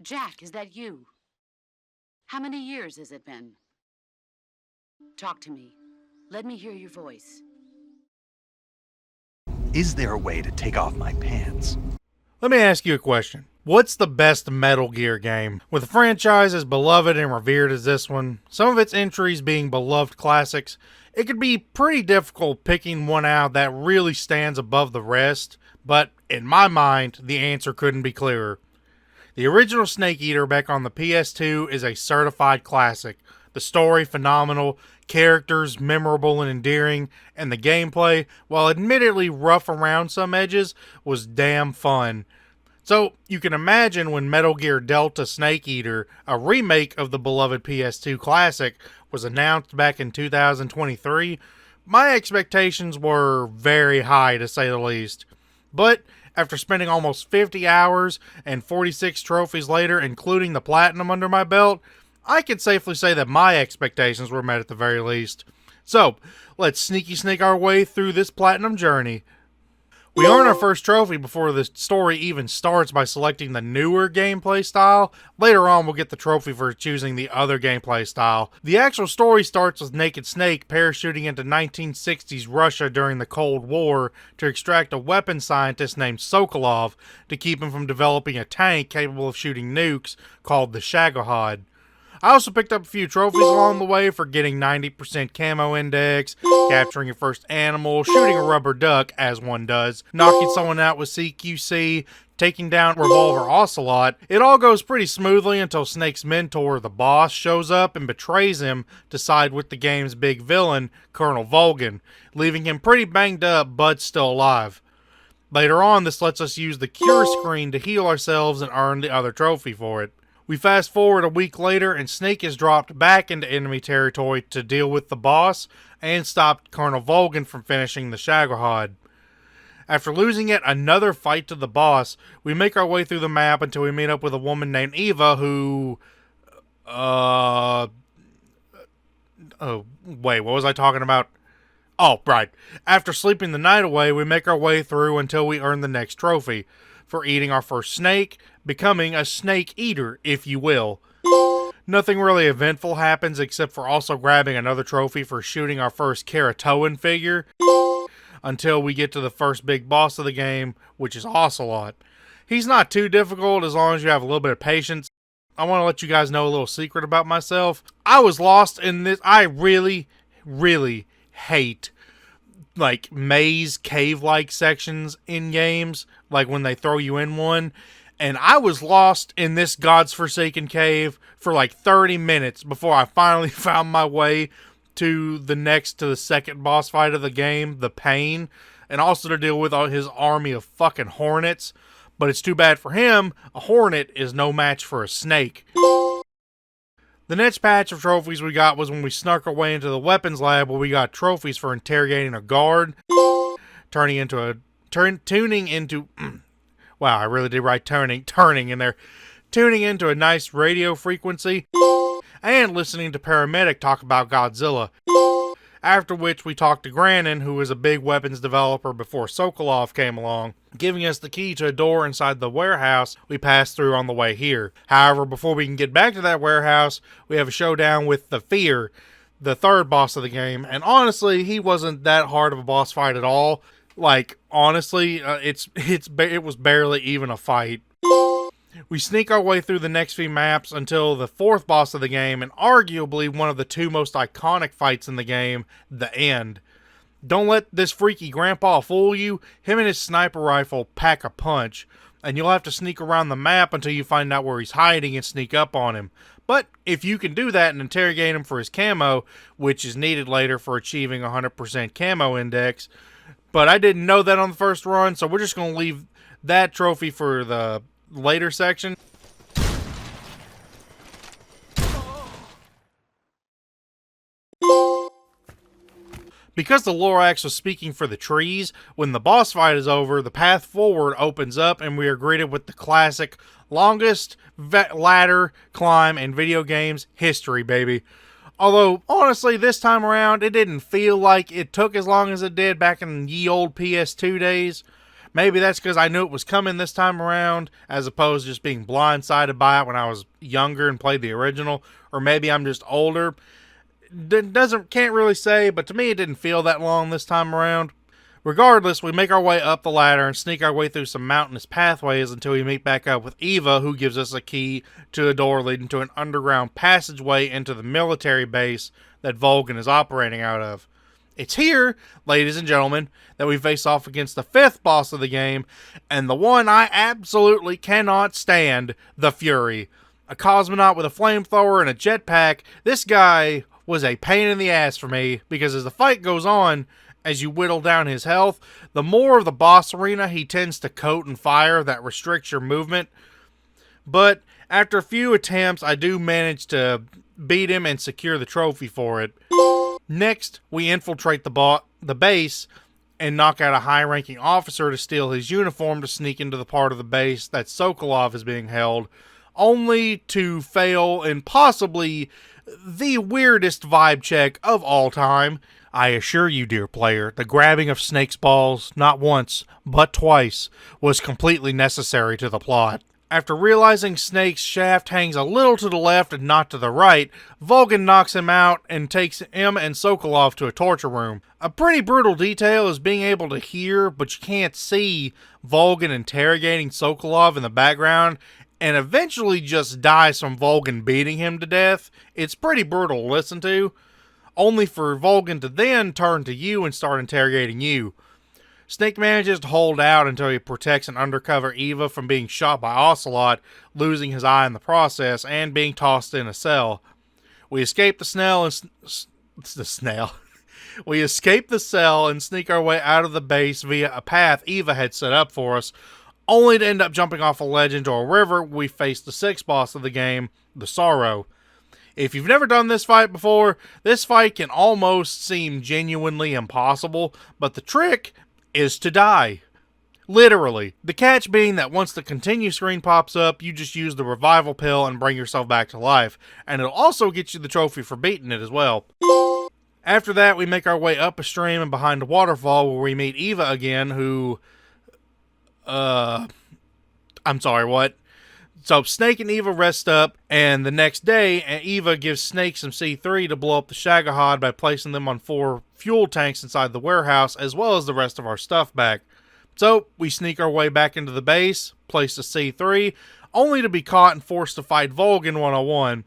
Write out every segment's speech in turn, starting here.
Jack, is that you? How many years has it been? Talk to me. Let me hear your voice. Is there a way to take off my pants? Let me ask you a question. What's the best Metal Gear game? With a franchise as beloved and revered as this one, some of its entries being beloved classics, it could be pretty difficult picking one out that really stands above the rest, but in my mind, the answer couldn't be clearer. The original Snake Eater back on the PS2 is a certified classic. The story phenomenal, characters memorable and endearing, and the gameplay, while admittedly rough around some edges, was damn fun. So, you can imagine when Metal Gear Delta Snake Eater, a remake of the beloved PS2 classic, was announced back in 2023, my expectations were very high to say the least. But, after spending almost 50 hours and 46 trophies later, including the Platinum under my belt, I can safely say that my expectations were met at the very least. So, let's sneaky snake our way through this Platinum journey. We earn our first trophy before the story even starts by selecting the newer gameplay style. Later on, we'll get the trophy for choosing the other gameplay style. The actual story starts with Naked Snake parachuting into 1960s Russia during the Cold War to extract a weapons scientist named Sokolov to keep him from developing a tank capable of shooting nukes called the Shagohod. I also picked up a few trophies along the way for getting 90% camo index, capturing your first animal, shooting a rubber duck, as one does, knocking someone out with CQC, taking down Revolver Ocelot. It all goes pretty smoothly until Snake's mentor, the boss, shows up and betrays him to side with the game's big villain, Colonel Volgin, leaving him pretty banged up but still alive. Later on, this lets us use the cure screen to heal ourselves and earn the other trophy for it. We fast forward a week later and Snake is dropped back into enemy territory to deal with the boss and stop Colonel Volgin from finishing the Shagohod. After losing yet another fight to the boss, we make our way through the map until we meet up with a woman named Eva who... Oh, wait, what was I talking about? Oh, right. After sleeping the night away, we make our way through until we earn the next trophy for eating our first snake, becoming a snake eater, if you will. Nothing really eventful happens except for also grabbing another trophy for shooting our first Keratoan figure until we get to the first big boss of the game, which is Ocelot. He's not too difficult as long as you have a little bit of patience. I want to let you guys know a little secret about myself. I was lost in this. I really, really hate like maze cave-like sections in games, like when they throw you in one. And I was lost in this God's Forsaken cave for like 30 minutes before I finally found my way to the second boss fight of the game, the Pain, and also to deal with his army of fucking hornets. But it's too bad for him, a hornet is no match for a snake. The next patch of trophies we got was when we snuck our way into the weapons lab where we got trophies for interrogating a guard, tuning into wow, I really did write turning in there, tuning into a nice radio frequency, and listening to Paramedic talk about Godzilla. After which we talked to Granin, who was a big weapons developer before Sokolov came along, giving us the key to a door inside the warehouse we passed through on the way here. However, before we can get back to that warehouse, we have a showdown with the Fear, the third boss of the game, and honestly, he wasn't that hard of a boss fight at all. Like, honestly, it was barely even a fight. We sneak our way through the next few maps until the fourth boss of the game, and arguably one of the two most iconic fights in the game, the end. Don't let this freaky grandpa fool you. Him and his sniper rifle pack a punch, and you'll have to sneak around the map until you find out where he's hiding and sneak up on him. But if you can do that and interrogate him for his camo, which is needed later for achieving 100% camo index, but I didn't know that on the first run, so we're just going to leave that trophy for the later section. Because the Lorax was speaking for the trees, when the boss fight is over, the path forward opens up and we are greeted with the classic longest ladder climb in video games history, baby. Although, honestly, this time around, it didn't feel like it took as long as it did back in ye old PS2 days. Maybe that's because I knew it was coming this time around, as opposed to just being blindsided by it when I was younger and played the original. Or maybe I'm just older. Can't really say, but to me it didn't feel that long this time around. Regardless, we make our way up the ladder and sneak our way through some mountainous pathways until we meet back up with Eva, who gives us a key to a door leading to an underground passageway into the military base that Volgin is operating out of. It's here, ladies and gentlemen, that we face off against the 5th boss of the game, and the one I absolutely cannot stand, the Fury. A cosmonaut with a flamethrower and a jetpack, this guy was a pain in the ass for me, because as the fight goes on, as you whittle down his health, the more of the boss arena he tends to coat and fire that restricts your movement. But after a few attempts, I do manage to beat him and secure the trophy for it. Next, we infiltrate the base and knock out a high-ranking officer to steal his uniform to sneak into the part of the base that Sokolov is being held, only to fail in possibly the weirdest vibe check of all time. I assure you, dear player, the grabbing of Snake's balls, not once, but twice, was completely necessary to the plot. After realizing Snake's shaft hangs a little to the left and not to the right, Volgin knocks him out and takes him and Sokolov to a torture room. A pretty brutal detail is being able to hear, but you can't see, Volgin interrogating Sokolov in the background, and eventually just dies from Volgin beating him to death. It's pretty brutal to listen to, only for Volgin to then turn to you and start interrogating you. Snake manages to hold out until he protects an undercover Eva from being shot by Ocelot, losing his eye in the process, and being tossed in a cell. We escape the We escape the cell and sneak our way out of the base via a path Eva had set up for us, only to end up jumping off a ledge into a river. We face the 6th boss of the game, the Sorrow. If you've never done this fight before, this fight can almost seem genuinely impossible, but the trick is to die. Literally. The catch being that once the continue screen pops up, you just use the revival pill and bring yourself back to life, and it'll also get you the trophy for beating it as well. After that, we make our way up a stream and behind a waterfall where we meet Eva again, who... I'm sorry, what? So Snake and Eva rest up, and the next day, Eva gives Snake some C3 to blow up the Shagohod by placing them on 4 fuel tanks inside the warehouse, as well as the rest of our stuff back. So we sneak our way back into the base, place the C3, only to be caught and forced to fight Volgin 101.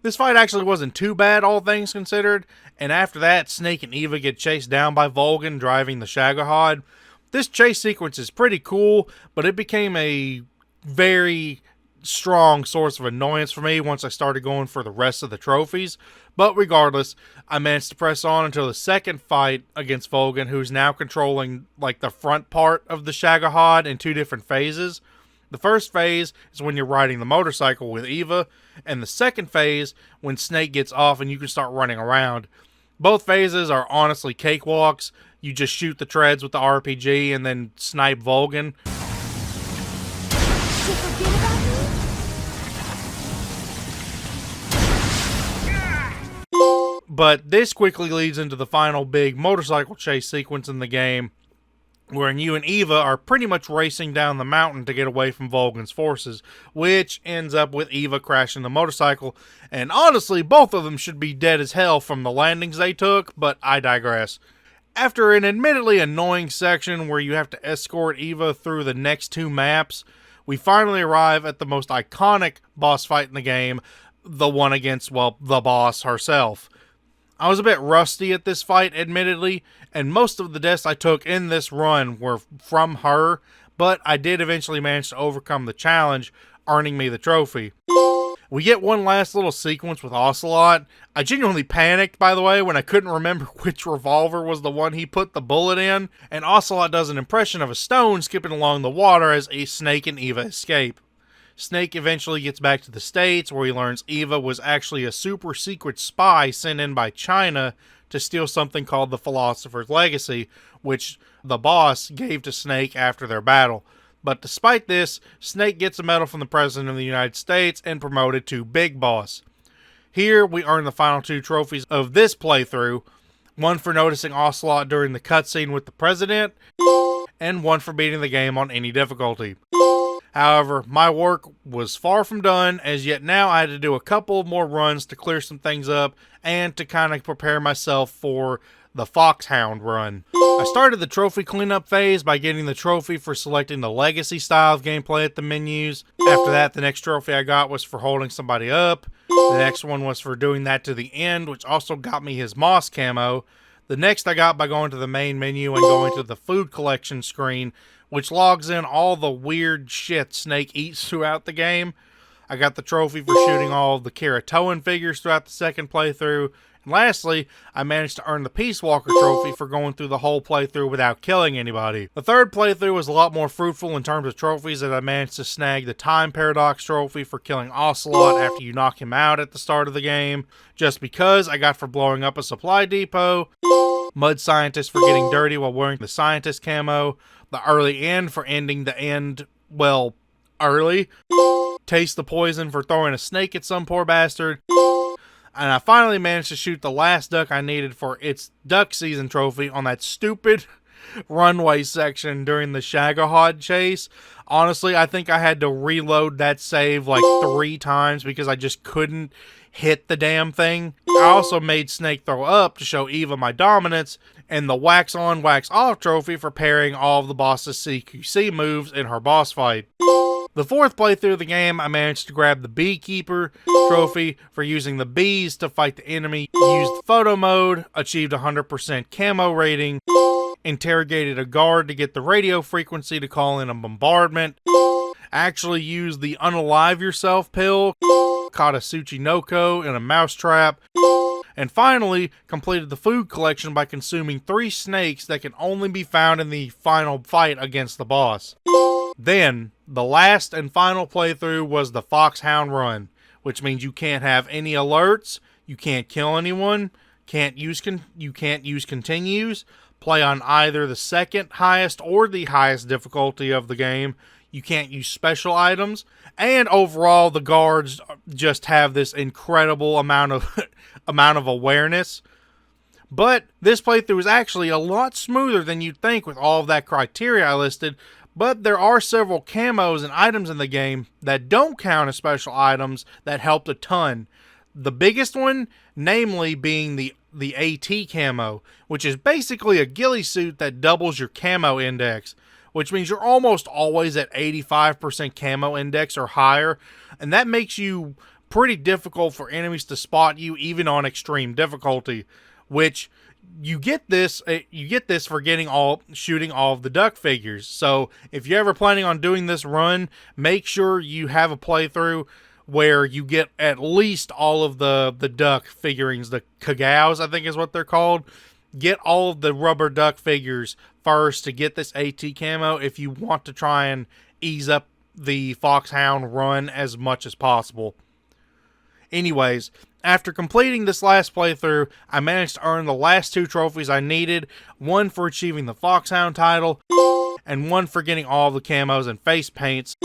This fight actually wasn't too bad, all things considered, and after that, Snake and Eva get chased down by Volgin driving the Shagohod. This chase sequence is pretty cool, but it became a very strong source of annoyance for me once I started going for the rest of the trophies. But regardless, I managed to press on until the second fight against Volgin, who's now controlling like the front part of the Shagohod in 2 different phases. The first phase is when you're riding the motorcycle with Eva, and the second phase when Snake gets off and you can start running around. Both phases are honestly cakewalks. You just shoot the treads with the RPG and then snipe Volgin. But this quickly leads into the final big motorcycle chase sequence in the game, wherein you and Eva are pretty much racing down the mountain to get away from Volgin's forces, which ends up with Eva crashing the motorcycle, and honestly, both of them should be dead as hell from the landings they took, but I digress. After an admittedly annoying section where you have to escort Eva through the next 2 maps, we finally arrive at the most iconic boss fight in the game, the one against, well, the boss herself. I was a bit rusty at this fight, admittedly, and most of the deaths I took in this run were from her, but I did eventually manage to overcome the challenge, earning me the trophy. We get one last little sequence with Ocelot. I genuinely panicked, by the way, when I couldn't remember which revolver was the one he put the bullet in, and Ocelot does an impression of a stone skipping along the water as Snake and Eva escape. Snake eventually gets back to the States, where he learns Eva was actually a super secret spy sent in by China to steal something called the Philosopher's Legacy, which the boss gave to Snake after their battle. But despite this, Snake gets a medal from the President of the United States and promoted to Big Boss. Here, we earn the final 2 trophies of this playthrough, one for noticing Ocelot during the cutscene with the President, and one for beating the game on any difficulty. However, my work was far from done, as yet now I had to do a couple more runs to clear some things up, and to kind of prepare myself for the Foxhound run. I started the trophy cleanup phase by getting the trophy for selecting the legacy style of gameplay at the menus. After that, the next trophy I got was for holding somebody up. The next one was for doing that to the end, which also got me his moss camo. The next I got by going to the main menu and going to the food collection screen, which logs in all the weird shit Snake eats throughout the game. I got the trophy for shooting all of the Keratoan figures throughout the second playthrough. And lastly, I managed to earn the Peace Walker trophy for going through the whole playthrough without killing anybody. The third playthrough was a lot more fruitful in terms of trophies, as I managed to snag the Time Paradox trophy for killing Ocelot after you knock him out at the start of the game. Just because I got for blowing up a supply depot, Mud Scientist for getting dirty while wearing the Scientist camo, the Early End for ending the end, well, early, Taste the Poison for throwing a snake at some poor bastard, and I finally managed to shoot the last duck I needed for its duck season trophy on that stupid runway section during the Shagohod chase. Honestly, I think I had to reload that save like 3 times because I just couldn't hit the damn thing. I also made Snake throw up to show Eva my dominance, and the wax on, wax off trophy for parrying all of the boss's CQC moves in her boss fight. The fourth playthrough of the game, I managed to grab the Beekeeper trophy for using the bees to fight the enemy, used photo mode, achieved 100% camo rating, interrogated a guard to get the radio frequency to call in a bombardment, actually used the Unalive Yourself pill, caught a Tsuchinoko in a mousetrap, and finally completed the food collection by consuming 3 snakes that can only be found in the final fight against the boss. Then, the last and final playthrough was the Foxhound run, which means you can't have any alerts, you can't kill anyone, you can't use continues, play on either the second highest or the highest difficulty of the game, you can't use special items, and overall the guards just have this incredible amount of awareness. But this playthrough is actually a lot smoother than you'd think with all of that criteria I listed. But there are several camos and items in the game that don't count as special items that helped a ton. The biggest one, namely, being the AT camo, which is basically a ghillie suit that doubles your camo index, which means you're almost always at 85% camo index or higher, and that makes you pretty difficult for enemies to spot you even on extreme difficulty, which you get this for shooting all of the duck figures. So if you're ever planning on doing this run, make sure you have a playthrough where you get at least all of the duck figurines, the Kagaos, I think is what they're called. Get all of the rubber duck figures first to get this AT camo if you want to try and ease up the Foxhound run as much as possible. Anyways, after completing this last playthrough, I managed to earn the last 2 trophies I needed, one for achieving the Foxhound title, and one for getting all the camos and face paints,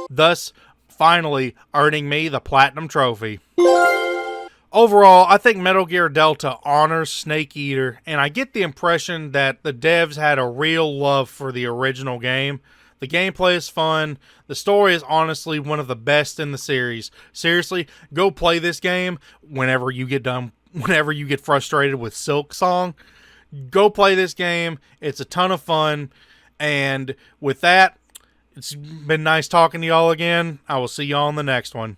thus finally earning me the Platinum Trophy. Overall, I think Metal Gear Delta honors Snake Eater, and I get the impression that the devs had a real love for the original game. The gameplay is fun. The story is honestly one of the best in the series. Seriously, go play this game whenever you get frustrated with Silk Song. Go play this game. It's a ton of fun. And with that, it's been nice talking to y'all again. I will see y'all on the next one.